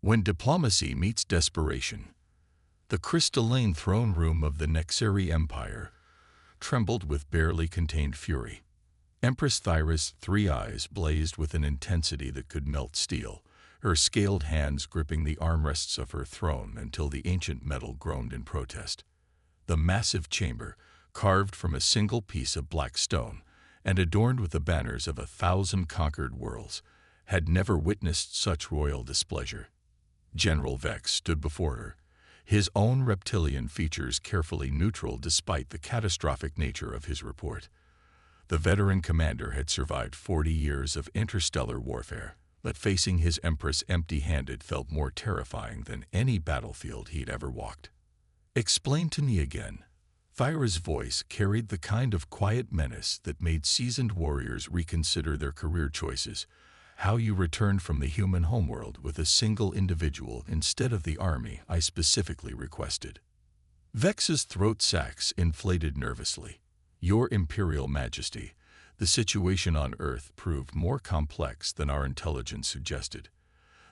When diplomacy meets desperation, the crystalline throne room of the Nexeri Empire trembled with barely contained fury. Empress Thyra's 3 eyes blazed with an intensity that could melt steel, her scaled hands gripping the armrests of her throne until the ancient metal groaned in protest. The massive chamber, carved from a single piece of black stone and adorned with the banners of 1,000 conquered worlds, had never witnessed such royal displeasure. General Vex stood before her, his own reptilian features carefully neutral despite the catastrophic nature of his report. The veteran commander had survived 40 years of interstellar warfare, but facing his Empress empty-handed felt more terrifying than any battlefield he'd ever walked. "Explain to me again." Thyra's voice carried the kind of quiet menace that made seasoned warriors reconsider their career choices. "How you returned from the human homeworld with a single individual instead of the army I specifically requested." Vex's throat sacs inflated nervously. "Your Imperial Majesty, the situation on Earth proved more complex than our intelligence suggested.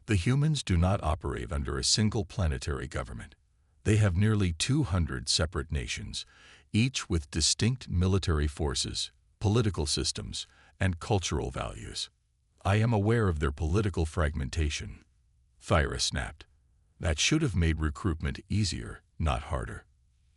The humans do not operate under a single planetary government. They have nearly 200 separate nations, each with distinct military forces, political systems, and cultural values. I am aware of their political fragmentation." Thyra snapped. "That should have made recruitment easier, not harder.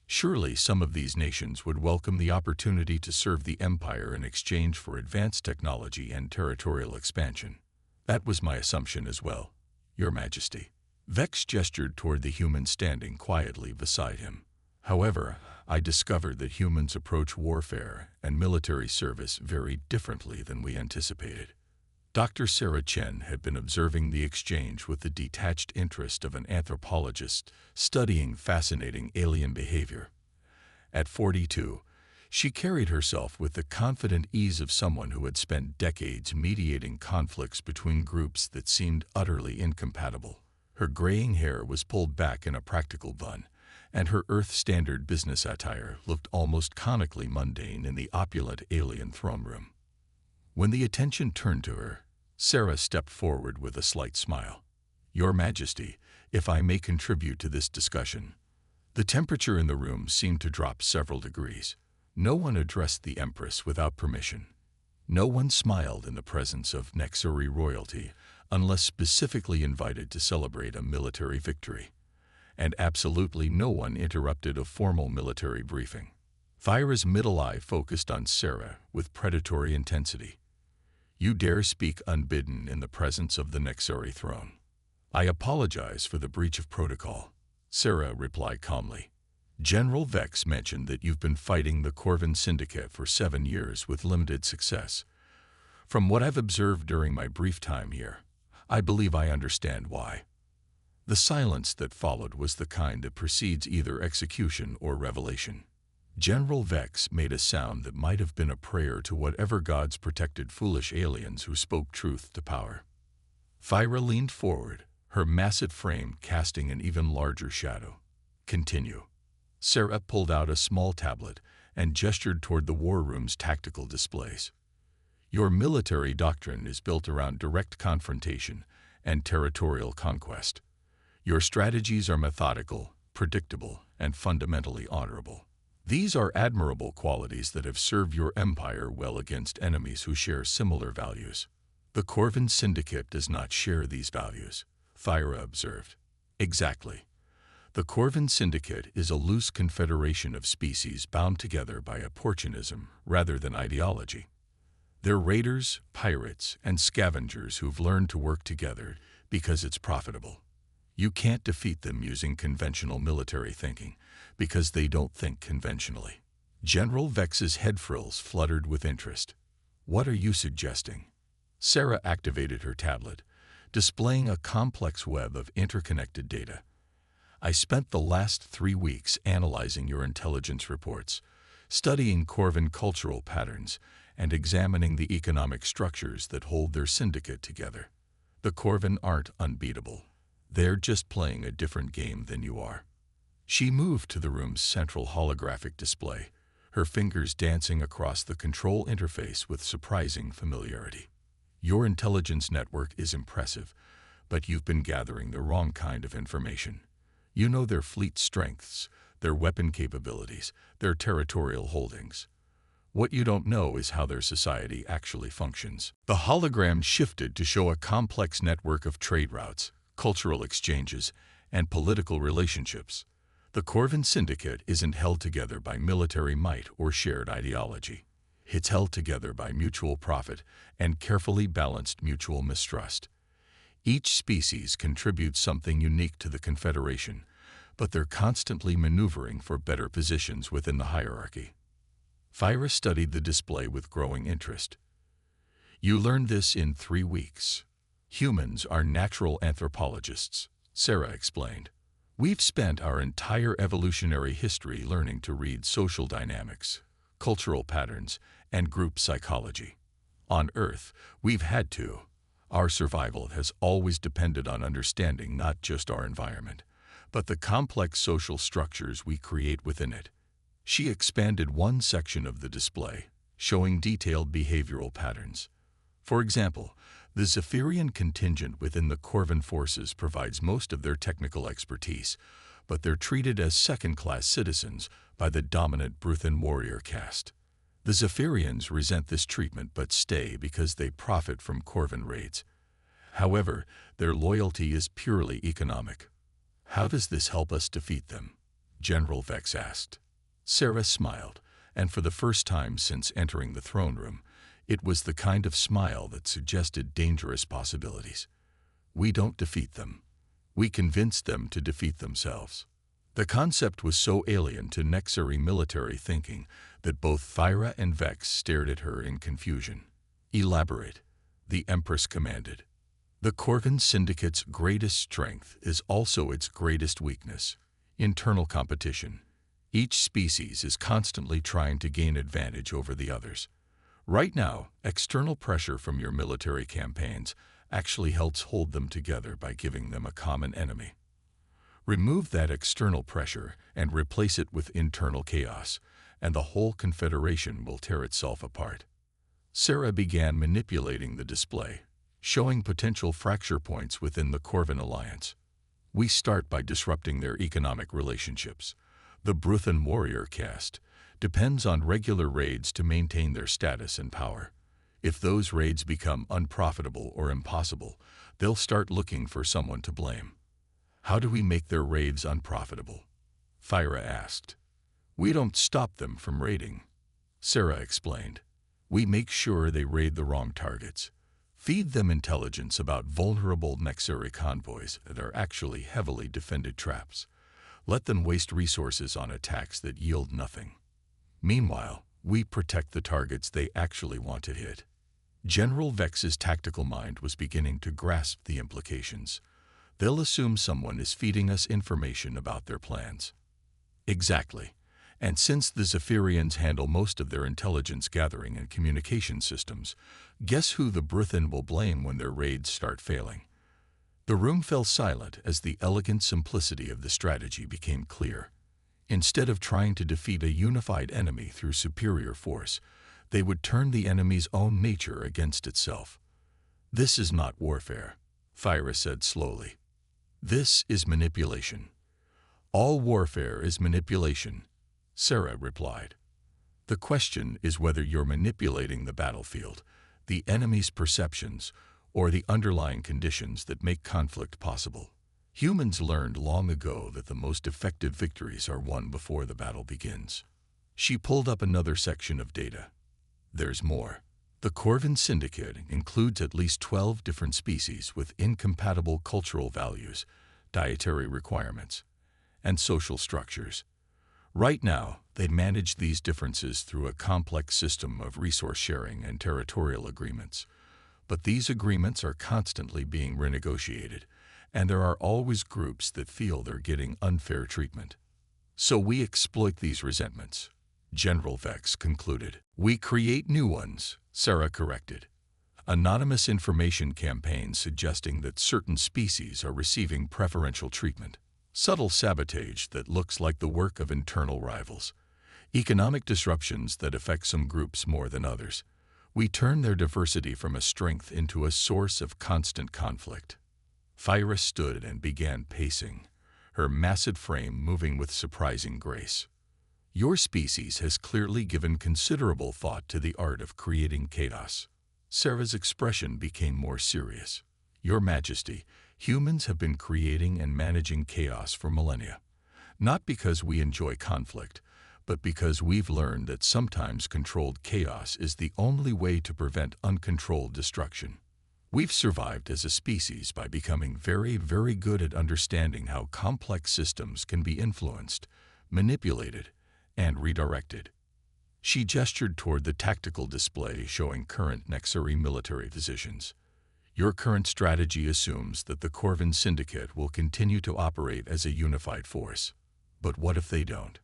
Surely some of these nations would welcome the opportunity to serve the Empire in exchange for advanced technology and territorial expansion." "That was my assumption as well, Your Majesty." Vex gestured toward the human standing quietly beside him. "However, I discovered that humans approach warfare and military service very differently than we anticipated." Dr. Sarah Chen had been observing the exchange with the detached interest of an anthropologist studying fascinating alien behavior. At 42, she carried herself with the confident ease of someone who had spent decades mediating conflicts between groups that seemed utterly incompatible. Her graying hair was pulled back in a practical bun, and her Earth-standard business attire looked almost comically mundane in the opulent alien throne room. When the attention turned to her, Sarah stepped forward with a slight smile. "Your Majesty, if I may contribute to this discussion." The temperature in the room seemed to drop several degrees. No one addressed the Empress without permission. No one smiled in the presence of Nexeri royalty unless specifically invited to celebrate a military victory. And absolutely no one interrupted a formal military briefing. Thyra's middle eye focused on Sarah with predatory intensity. "You dare speak unbidden in the presence of the Nexeri throne." "I apologize for the breach of protocol," Sarah replied calmly. "General Vex mentioned that you've been fighting the Corvin Syndicate for 7 years with limited success. From what I've observed during my brief time here, I believe I understand why." The silence that followed was the kind that precedes either execution or revelation. General Vex made a sound that might have been a prayer to whatever gods protected foolish aliens who spoke truth to power. Thyra leaned forward, her massive frame casting an even larger shadow. "Continue." Sarah pulled out a small tablet and gestured toward the war room's tactical displays. "Your military doctrine is built around direct confrontation and territorial conquest. Your strategies are methodical, predictable, and fundamentally honorable. These are admirable qualities that have served your empire well against enemies who share similar values." "The Corvin Syndicate does not share these values," Thyra observed. "Exactly. The Corvin Syndicate is a loose confederation of species bound together by opportunism rather than ideology. They're raiders, pirates, and scavengers who've learned to work together because it's profitable. You can't defeat them using conventional military thinking, because they don't think conventionally." General Vex's head frills fluttered with interest. "What are you suggesting?" Sarah activated her tablet, displaying a complex web of interconnected data. "I spent the last 3 weeks analyzing your intelligence reports, studying Corvin cultural patterns, and examining the economic structures that hold their syndicate together. The Corvin aren't unbeatable. They're just playing a different game than you are." She moved to the room's central holographic display, her fingers dancing across the control interface with surprising familiarity. "Your intelligence network is impressive, but you've been gathering the wrong kind of information. You know their fleet strengths, their weapon capabilities, their territorial holdings. What you don't know is how their society actually functions. The hologram shifted to show a complex network of trade routes, cultural exchanges, and political relationships. The Corvin Syndicate isn't held together by military might or shared ideology. It's held together by mutual profit and carefully balanced mutual mistrust. Each species contributes something unique to the Confederation, but they're constantly maneuvering for better positions within the hierarchy. Thyra studied the display with growing interest. You learned this in 3 weeks. Humans are natural anthropologists, Sarah explained. We've spent our entire evolutionary history learning to read social dynamics, cultural patterns, and group psychology. On Earth, we've had to. Our survival has always depended on understanding not just our environment, but the complex social structures we create within it. She expanded one section of the display, showing detailed behavioral patterns. For example, the Zephyrian contingent within the Corvin forces provides most of their technical expertise, but they're treated as second-class citizens by the dominant Bruthan warrior caste. The Zephyrians resent this treatment but stay because they profit from Corvin raids. However, their loyalty is purely economic. How does this help us defeat them? General Vex asked. Sarah smiled, and for the first time since entering the throne room, it was the kind of smile that suggested dangerous possibilities. We don't defeat them. We convince them to defeat themselves. The concept was so alien to Nexari military thinking that both Thyra and Vex stared at her in confusion. Elaborate, the Empress commanded. The Corvin Syndicate's greatest strength is also its greatest weakness: internal competition. Each species is constantly trying to gain advantage over the others. Right now, external pressure from your military campaigns actually helps hold them together by giving them a common enemy. Remove that external pressure and replace it with internal chaos, and the whole Confederation will tear itself apart. Sarah began manipulating the display, showing potential fracture points within the Corvin Alliance. We start by disrupting their economic relationships. The Bruthan warrior caste depends on regular raids to maintain their status and power. If those raids become unprofitable or impossible, they'll start looking for someone to blame. How do we make their raids unprofitable? Thyra asked. We don't stop them from raiding, Sarah explained. We make sure they raid the wrong targets. Feed them intelligence about vulnerable Nexari convoys that are actually heavily defended traps. Let them waste resources on attacks that yield nothing. Meanwhile, we protect the targets they actually want to hit. General Vex's tactical mind was beginning to grasp the implications. They'll assume someone is feeding us information about their plans. Exactly. And since the Zephyrians handle most of their intelligence gathering and communication systems, guess who the Bruthan will blame when their raids start failing? The room fell silent as the elegant simplicity of the strategy became clear. Instead of trying to defeat a unified enemy through superior force, they would turn the enemy's own nature against itself. This is not warfare, Thyra said slowly. This is manipulation. All warfare is manipulation, Sarah replied. The question is whether you're manipulating the battlefield, the enemy's perceptions, or the underlying conditions that make conflict possible. Humans learned long ago that the most effective victories are won before the battle begins. She pulled up another section of data. There's more. The Corvin Syndicate includes at least 12 different species with incompatible cultural values, dietary requirements, and social structures. Right now, they manage these differences through a complex system of resource sharing and territorial agreements. But these agreements are constantly being renegotiated, and there are always groups that feel they're getting unfair treatment. So we exploit these resentments, General Vex concluded. We create new ones, Sarah corrected. Anonymous information campaigns suggesting that certain species are receiving preferential treatment. Subtle sabotage that looks like the work of internal rivals. Economic disruptions that affect some groups more than others. We turn their diversity from a strength into a source of constant conflict. Thyra stood and began pacing, her massive frame moving with surprising grace. Your species has clearly given considerable thought to the art of creating chaos. Sarah's expression became more serious. Your Majesty, humans have been creating and managing chaos for millennia. Not because we enjoy conflict, but because we've learned that sometimes controlled chaos is the only way to prevent uncontrolled destruction. We've survived as a species by becoming very, very good at understanding how complex systems can be influenced, manipulated, and redirected. She gestured toward the tactical display showing current Nexari military positions. Your current strategy assumes that the Corvin Syndicate will continue to operate as a unified force. But what if they don't?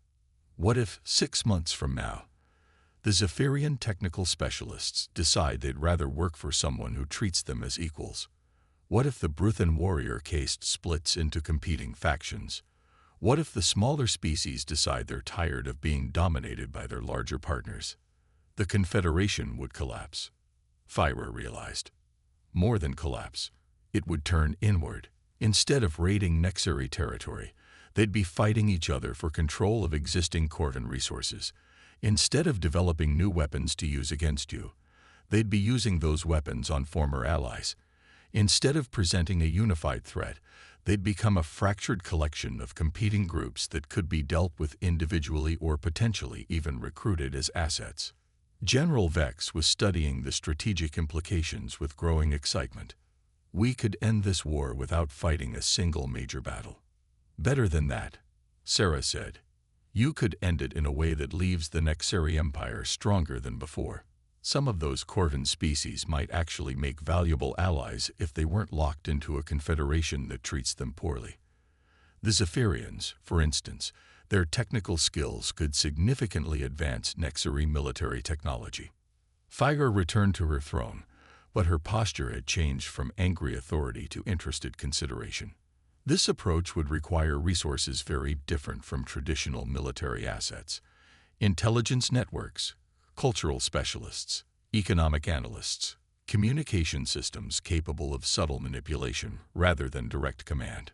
What if, 6 months from now, the Zephyrian technical specialists decide they'd rather work for someone who treats them as equals? What if the Bruthan warrior caste splits into competing factions? What if the smaller species decide they're tired of being dominated by their larger partners? The Confederation would collapse. Thyra realized. More than collapse, it would turn inward. Instead of raiding Nexari territory, they'd be fighting each other for control of existing Corvin resources. Instead of developing new weapons to use against you, they'd be using those weapons on former allies. Instead of presenting a unified threat, they'd become a fractured collection of competing groups that could be dealt with individually or potentially even recruited as assets. General Vex was studying the strategic implications with growing excitement. We could end this war without fighting a single major battle. Better than that, Sarah said. You could end it in a way that leaves the Nexari Empire stronger than before. Some of those Corvin species might actually make valuable allies if they weren't locked into a confederation that treats them poorly. The Zephyrians, for instance, their technical skills could significantly advance Nexari military technology. Thyra returned to her throne, but her posture had changed from angry authority to interested consideration. This approach would require resources very different from traditional military assets: intelligence networks, cultural specialists, economic analysts, communication systems capable of subtle manipulation rather than direct command.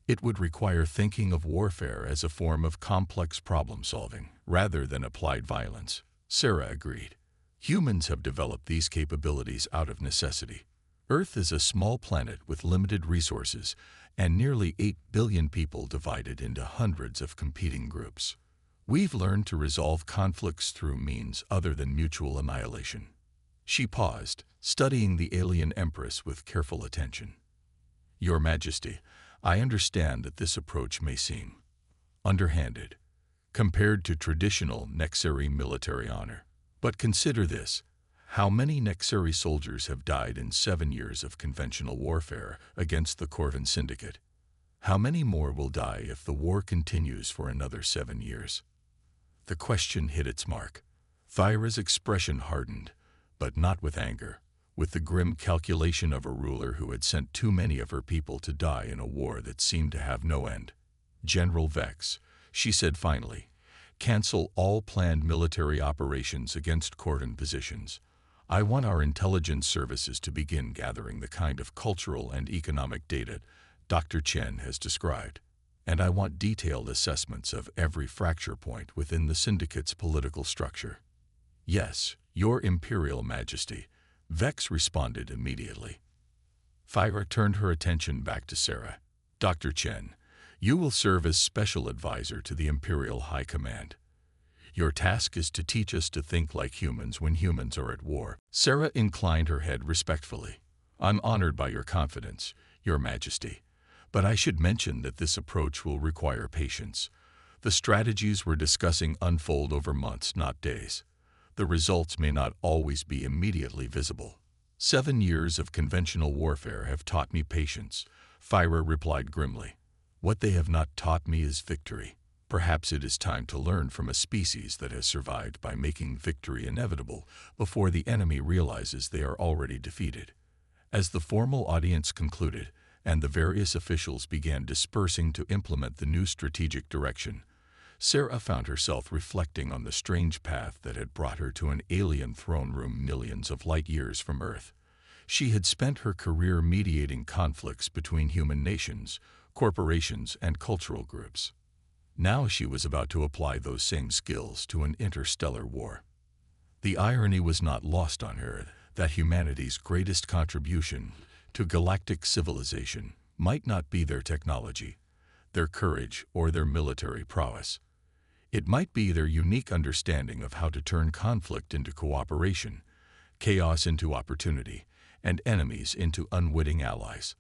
It would require thinking of warfare as a form of complex problem-solving rather than applied violence. Sarah agreed. Humans have developed these capabilities out of necessity. Earth is a small planet with limited resources and nearly 8 billion people divided into hundreds of competing groups. We've learned to resolve conflicts through means other than mutual annihilation. She paused, studying the alien Empress with careful attention. Your Majesty, I understand that this approach may seem underhanded compared to traditional Nexari military honor. But consider this. How many Nexari soldiers have died in 7 years of conventional warfare against the Corvin Syndicate? How many more will die if the war continues for another 7 years? The question hit its mark. Thyra's expression hardened, but not with anger, with the grim calculation of a ruler who had sent too many of her people to die in a war that seemed to have no end. General Vex, she said finally, cancel all planned military operations against Corvin positions. I want our intelligence services to begin gathering the kind of cultural and economic data Dr. Chen has described. And I want detailed assessments of every fracture point within the Syndicate's political structure. Yes, Your Imperial Majesty, Vex responded immediately. Thyra turned her attention back to Sarah. Dr. Chen, you will serve as special advisor to the Imperial High Command. Your task is to teach us to think like humans when humans are at war. Sarah inclined her head respectfully. I'm honored by your confidence, Your Majesty. But I should mention that this approach will require patience. The strategies we're discussing unfold over months, not days. The results may not always be immediately visible. 7 years of conventional warfare have taught me patience, Thyra replied grimly. What they have not taught me is victory. Perhaps it is time to learn from a species that has survived by making victory inevitable before the enemy realizes they are already defeated. As the formal audience concluded, and the various officials began dispersing to implement the new strategic direction, Sarah found herself reflecting on the strange path that had brought her to an alien throne room millions of light years from Earth. She had spent her career mediating conflicts between human nations, corporations, and cultural groups. Now she was about to apply those same skills to an interstellar war. The irony was not lost on her that humanity's greatest contribution to galactic civilization might not be their technology, their courage, or their military prowess. It might be their unique understanding of how to turn conflict into cooperation, chaos into opportunity, and enemies into unwitting allies.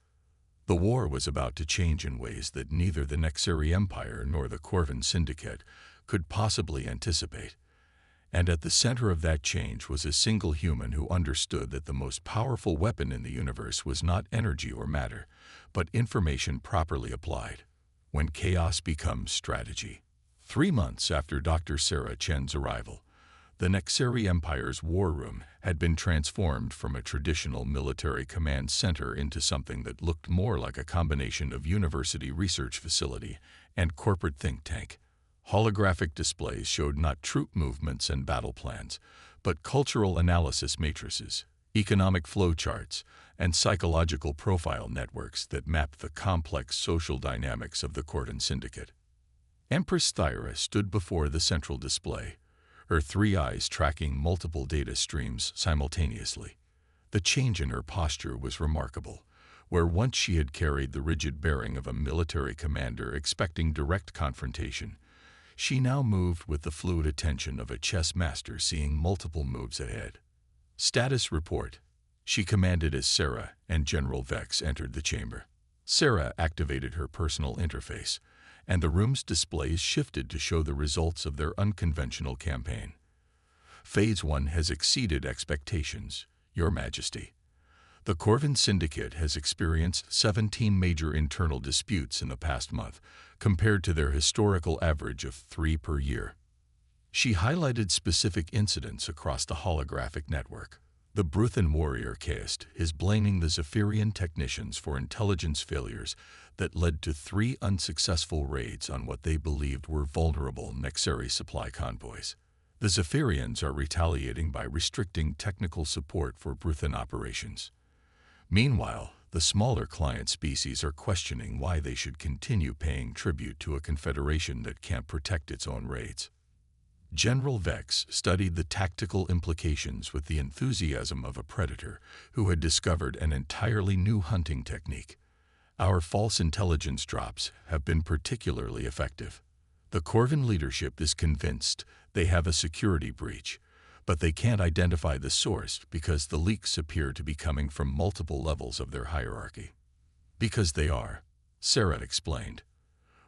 The war was about to change in ways that neither the Nexeri Empire nor the Corvin Syndicate could possibly anticipate. And at the center of that change was a single human who understood that the most powerful weapon in the universe was not energy or matter, but information properly applied. When chaos becomes strategy. 3 months after Dr. Sarah Chen's arrival, the Nexeri Empire's war room had been transformed from a traditional military command center into something that looked more like a combination of university research facility and corporate think tank. Holographic displays showed not troop movements and battle plans, but cultural analysis matrices, economic flowcharts, and psychological profile networks that mapped the complex social dynamics of the Corvin Syndicate. Empress Thyra stood before the central display, her 3 eyes tracking multiple data streams simultaneously. The change in her posture was remarkable. Where once she had carried the rigid bearing of a military commander expecting direct confrontation, she now moved with the fluid attention of a chess master seeing multiple moves ahead. Status report. She commanded as Sarah, and General Vex entered the chamber. Sarah activated her personal interface, and the room's displays shifted to show the results of their unconventional campaign. Phase 1 has exceeded expectations, Your Majesty. The Corvin Syndicate has experienced 17 major internal disputes in the past month, compared to their historical average of 3 per year. She highlighted specific incidents across the holographic network. The Bruthan warrior Kaist is blaming the Zephyrian technicians for intelligence failures that led to 3 unsuccessful raids on what they believed were vulnerable Nexeri supply convoys. The Zephyrians are retaliating by restricting technical support for Bruthan operations. Meanwhile, the smaller client species are questioning why they should continue paying tribute to a confederation that can't protect its own raids. General Vex studied the tactical implications with the enthusiasm of a predator who had discovered an entirely new hunting technique. Our false intelligence drops have been particularly effective. The Corvin leadership is convinced they have a security breach, but they can't identify the source because the leaks appear to be coming from multiple levels of their hierarchy. Because they are, Sarah explained.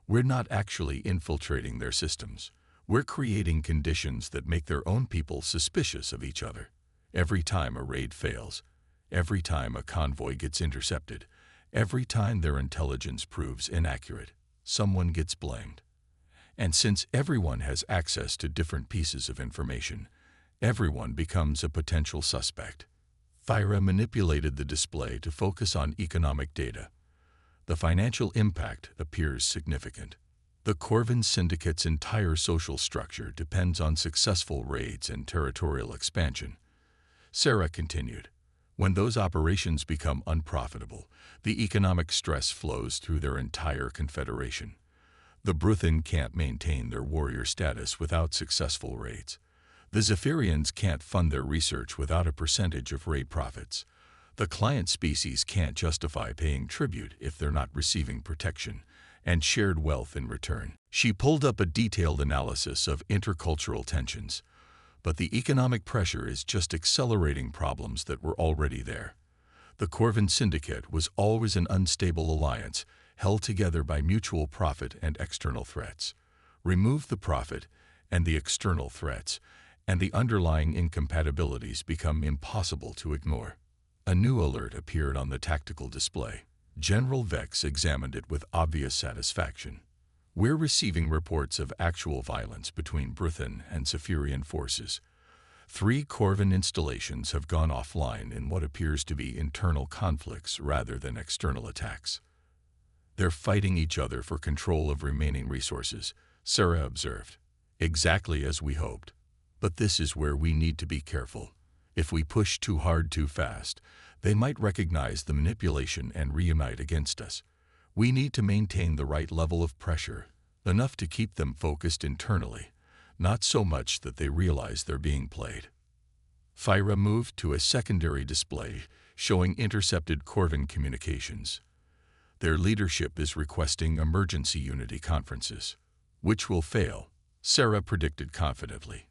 We're not actually infiltrating their systems. We're creating conditions that make their own people suspicious of each other. Every time a raid fails, every time a convoy gets intercepted, every time their intelligence proves inaccurate, someone gets blamed. And since everyone has access to different pieces of information, everyone becomes a potential suspect. Thyra manipulated the display to focus on economic data. The financial impact appears significant. The Corvin Syndicate's entire social structure depends on successful raids and territorial expansion. Sarah continued, when those operations become unprofitable, the economic stress flows through their entire confederation. The Bruthan can't maintain their warrior status without successful raids. The Zephyrians can't fund their research without a percentage of raid profits. The client species can't justify paying tribute if they're not receiving protection and shared wealth in return. She pulled up a detailed analysis of intercultural tensions, but the economic pressure is just accelerating problems that were already there. The Corvin Syndicate was always an unstable alliance, held together by mutual profit and external threats. Remove the profit and the external threats, and the underlying incompatibilities become impossible to ignore. A new alert appeared on the tactical display. General Vex examined it with obvious satisfaction. We're receiving reports of actual violence between Bruthan and Zephyrian forces. 3 Corvin installations have gone offline in what appears to be internal conflicts rather than external attacks. They're fighting each other for control of remaining resources, Sarah observed. Exactly as we hoped. But this is where we need to be careful. If we push too hard too fast, They might recognize the manipulation and reunite against us. We need to maintain the right level of pressure, enough to keep them focused internally, not so much that they realize they're being played. Fyra moved to a secondary display showing intercepted Corvin communications. Their leadership is requesting emergency unity conferences, which will fail, Sarah predicted confidently.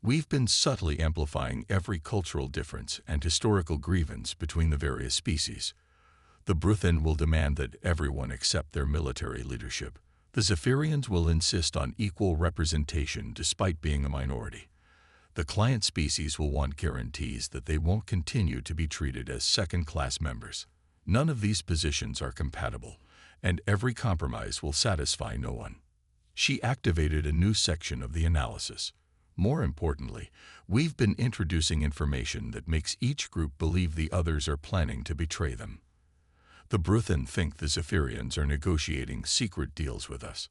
We've been subtly amplifying every cultural difference and historical grievance between the various species. The Bruthen will demand that everyone accept their military leadership. The Zephyrians will insist on equal representation despite being a minority. The client species will want guarantees that they won't continue to be treated as second-class members. None of these positions are compatible, and every compromise will satisfy no one. She activated a new section of the analysis. More importantly, we've been introducing information that makes each group believe the others are planning to betray them. The Bruthen think the Zephyrians are negotiating secret deals with us.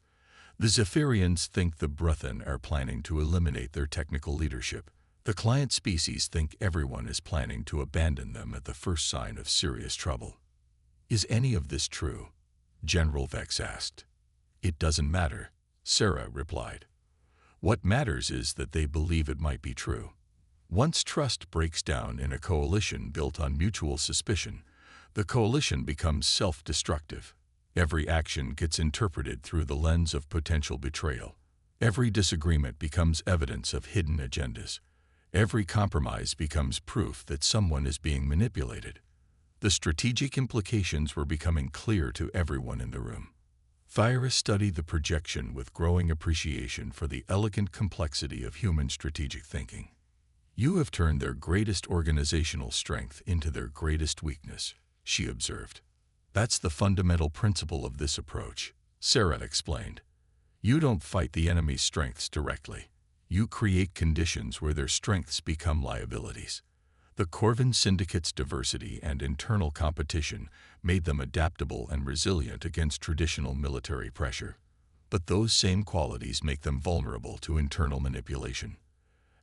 The Zephyrians think the Bruthen are planning to eliminate their technical leadership. The client species think everyone is planning to abandon them at the first sign of serious trouble. Is any of this true? General Vex asked. It doesn't matter, Sarah replied. What matters is that they believe it might be true. Once trust breaks down in a coalition built on mutual suspicion, the coalition becomes self-destructive. Every action gets interpreted through the lens of potential betrayal. Every disagreement becomes evidence of hidden agendas. Every compromise becomes proof that someone is being manipulated. The strategic implications were becoming clear to everyone in the room. Fyra studied the projection with growing appreciation for the elegant complexity of human strategic thinking. You have turned their greatest organizational strength into their greatest weakness, she observed. That's the fundamental principle of this approach, Sarah explained. You don't fight the enemy's strengths directly. You create conditions where their strengths become liabilities. The Corvin Syndicate's diversity and internal competition made them adaptable and resilient against traditional military pressure. But those same qualities make them vulnerable to internal manipulation.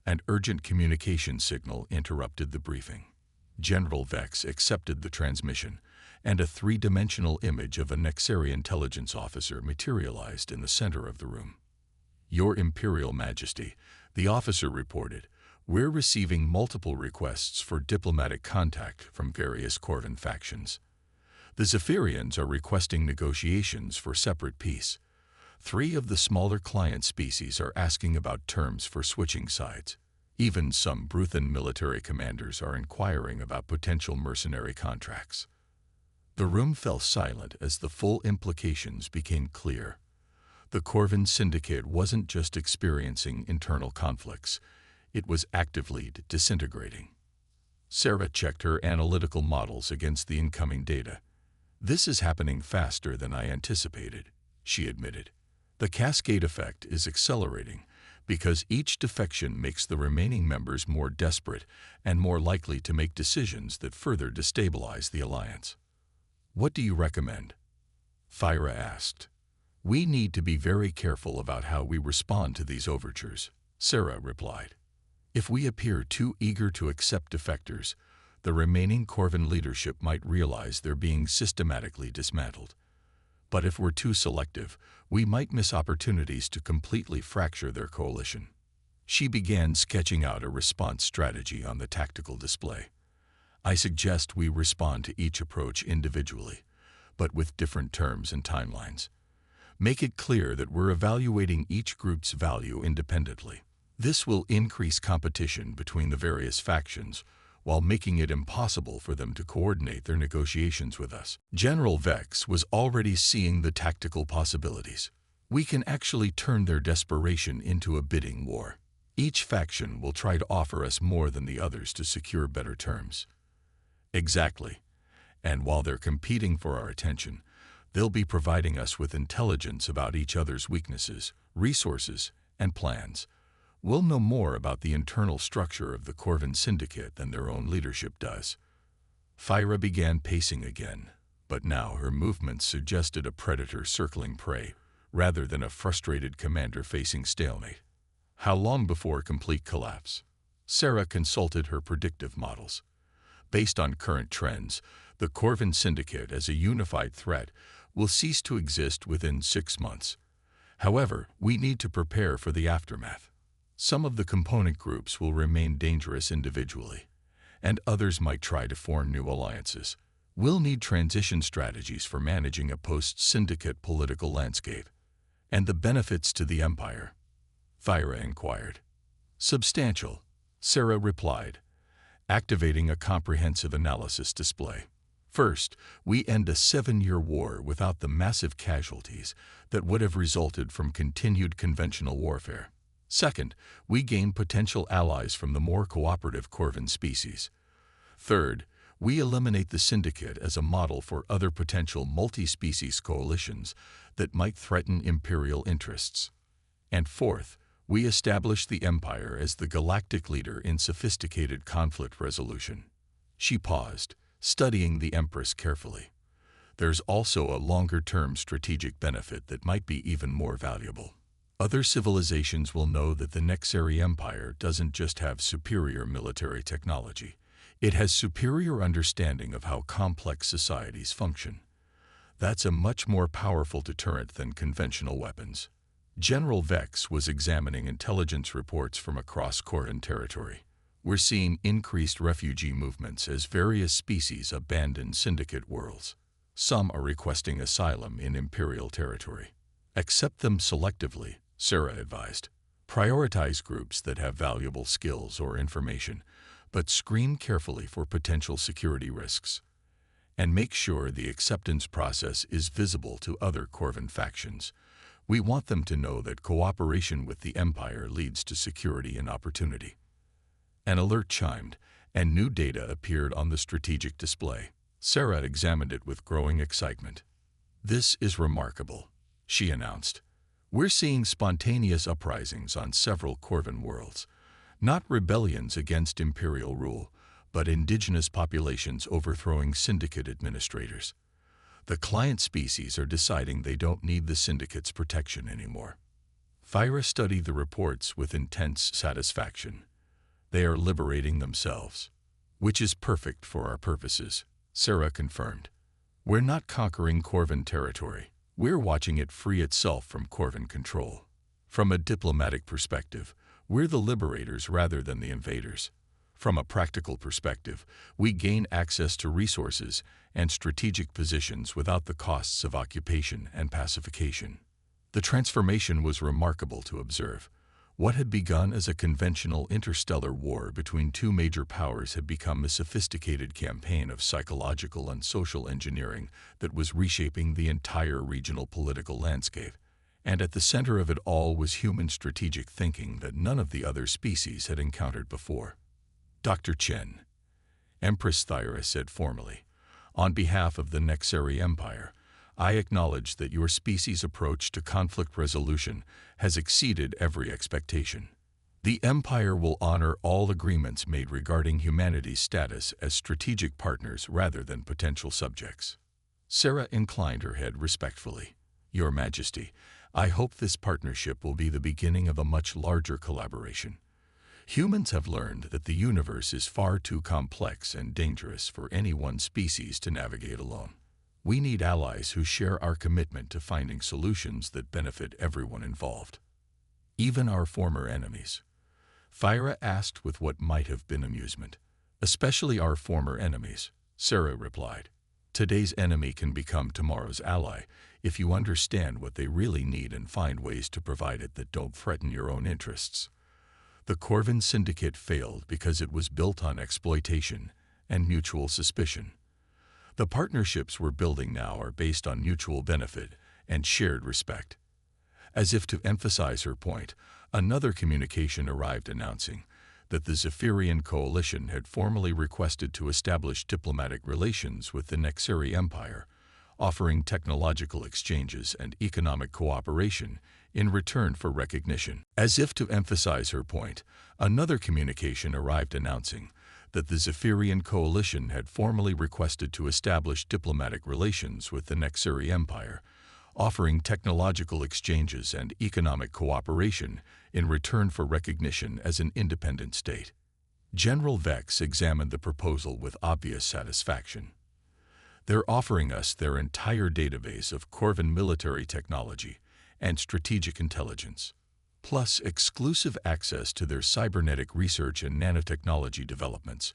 An urgent communication signal interrupted the briefing. General Vex accepted the transmission, and a three-dimensional image of a Nexari intelligence officer materialized in the center of the room. Your Imperial Majesty, the officer reported, we're receiving multiple requests for diplomatic contact from various Corvin factions. The Zephyrians are requesting negotiations for separate peace. 3 of the smaller client species are asking about terms for switching sides. Even some Bruthen military commanders are inquiring about potential mercenary contracts. The room fell silent as the full implications became clear. The Corvin Syndicate wasn't just experiencing internal conflicts, it was actively disintegrating. Sarah checked her analytical models against the incoming data. This is happening faster than I anticipated, she admitted. The cascade effect is accelerating because each defection makes the remaining members more desperate and more likely to make decisions that further destabilize the alliance. What do you recommend? Fyra asked. We need to be very careful about how we respond to these overtures, Sarah replied. If we appear too eager to accept defectors, the remaining Corvin leadership might realize they're being systematically dismantled. But if we're too selective, we might miss opportunities to completely fracture their coalition. She began sketching out a response strategy on the tactical display. I suggest we respond to each approach individually, but with different terms and timelines. Make it clear that we're evaluating each group's value independently. This will increase competition between the various factions, while making it impossible for them to coordinate their negotiations with us. General Vex was already seeing the tactical possibilities. We can actually turn their desperation into a bidding war. Each faction will try to offer us more than the others to secure better terms. Exactly. And while they're competing for our attention, they'll be providing us with intelligence about each other's weaknesses, resources, and plans. We'll know more about the internal structure of the Corvin Syndicate than their own leadership does. Fyra began pacing again, but now her movements suggested a predator circling prey, rather than a frustrated commander facing stalemate. How long before complete collapse? Sarah consulted her predictive models. Based on current trends, the Corvin Syndicate as a unified threat will cease to exist within 6 months. However, we need to prepare for the aftermath. Some of the component groups will remain dangerous individually, and others might try to form new alliances. We'll need transition strategies for managing a post-syndicate political landscape. And the benefits to the Empire? Thyra inquired. Substantial, Sarah replied, activating a comprehensive analysis display. First, we end a 7-year war without the massive casualties that would have resulted from continued conventional warfare. Second, we gain potential allies from the more cooperative Corvin species. Third, we eliminate the Syndicate as a model for other potential multi-species coalitions that might threaten Imperial interests. And fourth, we establish the Empire as the galactic leader in sophisticated conflict resolution. She paused, studying the Empress carefully. There's also a longer-term strategic benefit that might be even more valuable. Other civilizations will know that the Nexeri Empire doesn't just have superior military technology. It has superior understanding of how complex societies function. That's a much more powerful deterrent than conventional weapons. General Vex was examining intelligence reports from across Corvin territory. We're seeing increased refugee movements as various species abandon Syndicate worlds. Some are requesting asylum in Imperial territory. Accept them selectively, Sarah advised. Prioritize groups that have valuable skills or information, but screen carefully for potential security risks. And make sure the acceptance process is visible to other Corvin factions. We want them to know that cooperation with the Empire leads to security and opportunity. An alert chimed, and new data appeared on the strategic display. Sarah examined it with growing excitement. This is remarkable, she announced. We're seeing spontaneous uprisings on several Corvin worlds. Not rebellions against Imperial rule, but indigenous populations overthrowing Syndicate administrators. The client species are deciding they don't need the Syndicate's protection anymore. Thyra studied the reports with intense satisfaction. They are liberating themselves, which is perfect for our purposes, Sarah confirmed. We're not conquering Corvin territory. We're watching it free itself from Corvin control. From a diplomatic perspective, we're the liberators rather than the invaders. From a practical perspective, we gain access to resources and strategic positions without the costs of occupation and pacification. The transformation was remarkable to observe. What had begun as a conventional interstellar war between two major powers had become a sophisticated campaign of psychological and social engineering that was reshaping the entire regional political landscape. And at the center of it all was human strategic thinking that none of the other species had encountered before. Dr. Chen, Empress Thyra said formally, on behalf of the Nexeri Empire, I acknowledge that your species' approach to conflict resolution has exceeded every expectation. The Empire will honor all agreements made regarding humanity's status as strategic partners rather than potential subjects. Sarah inclined her head respectfully. Your Majesty, I hope this partnership will be the beginning of a much larger collaboration. Humans have learned that the universe is far too complex and dangerous for any one species to navigate alone. We need allies who share our commitment to finding solutions that benefit everyone involved. Even our former enemies. Thyra asked with what might have been amusement. Especially our former enemies, Sarah replied. Today's enemy can become tomorrow's ally if you understand what they really need and find ways to provide it that don't threaten your own interests. The Corvin Syndicate failed because it was built on exploitation and mutual suspicion. The partnerships we're building now are based on mutual benefit and shared respect. As if to emphasize her point, another communication arrived announcing that the Zephyrian Coalition had formally requested to establish diplomatic relations with the Nexeri Empire, offering technological exchanges and economic cooperation in return for recognition. As if to emphasize her point, another communication arrived announcing that the Zephyrian Coalition had formally requested to establish diplomatic relations with the Nexeri Empire, offering technological exchanges and economic cooperation in return for recognition as an independent state. General Vex examined the proposal with obvious satisfaction. They're offering us their entire database of Corvan military technology and strategic intelligence, plus exclusive access to their cybernetic research and nanotechnology developments,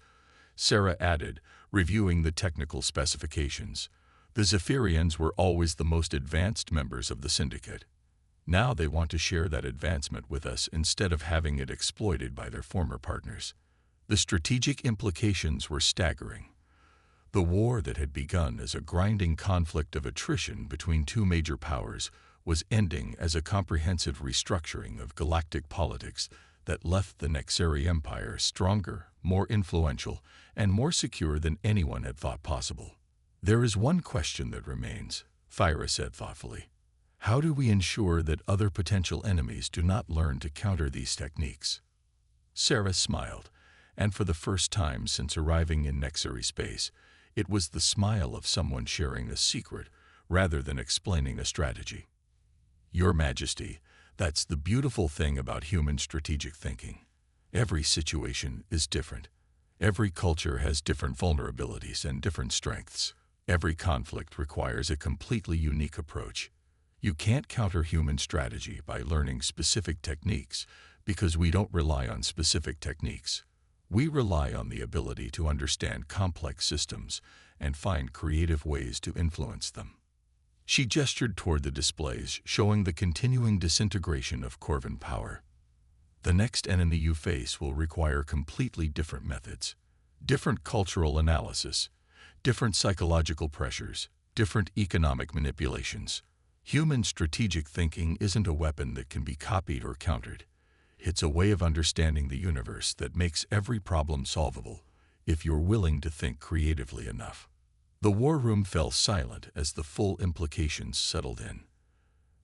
Sarah added, reviewing the technical specifications. The Zephyrians were always the most advanced members of the syndicate. Now they want to share that advancement with us instead of having it exploited by their former partners. The strategic implications were staggering. The war that had begun as a grinding conflict of attrition between two major powers was ending as a comprehensive restructuring of galactic politics that left the Nexeri Empire stronger, more influential, and more secure than anyone had thought possible. There is one question that remains, Thyra said thoughtfully. How do we ensure that other potential enemies do not learn to counter these techniques? Sarah smiled, and for the first time since arriving in Nexeri space, it was the smile of someone sharing a secret rather than explaining a strategy. Your Majesty, that's the beautiful thing about human strategic thinking. Every situation is different. Every culture has different vulnerabilities and different strengths. Every conflict requires a completely unique approach. You can't counter human strategy by learning specific techniques because we don't rely on specific techniques. We rely on the ability to understand complex systems and find creative ways to influence them. She gestured toward the displays, showing the continuing disintegration of Corvan power. The next enemy you face will require completely different methods, different cultural analysis, different psychological pressures, different economic manipulations. Human strategic thinking isn't a weapon that can be copied or countered. It's a way of understanding the universe that makes every problem solvable if you're willing to think creatively enough. The war room fell silent as the full implications settled in.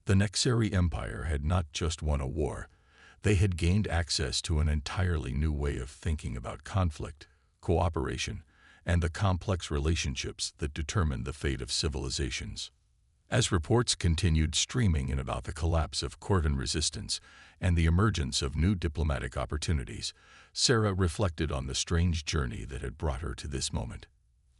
The Nexeri Empire had not just won a war, they had gained access to an entirely new way of thinking about conflict, cooperation, and the complex relationships that determine the fate of civilizations. As reports continued streaming in about the collapse of Corvan resistance and the emergence of new diplomatic opportunities, Sarah reflected on the strange journey that had brought her to this moment.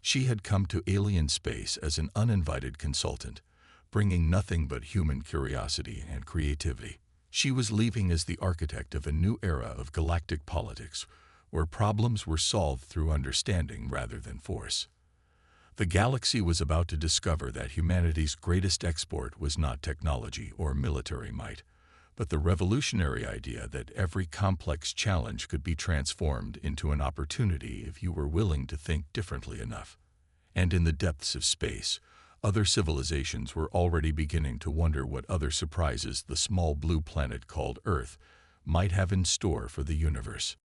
She had come to alien space as an uninvited consultant, bringing nothing but human curiosity and creativity. She was leaving as the architect of a new era of galactic politics, where problems were solved through understanding rather than force. The galaxy was about to discover that humanity's greatest export was not technology or military might, but the revolutionary idea that every complex challenge could be transformed into an opportunity if you were willing to think differently enough. And in the depths of space, other civilizations were already beginning to wonder what other surprises the small blue planet called Earth might have in store for the universe.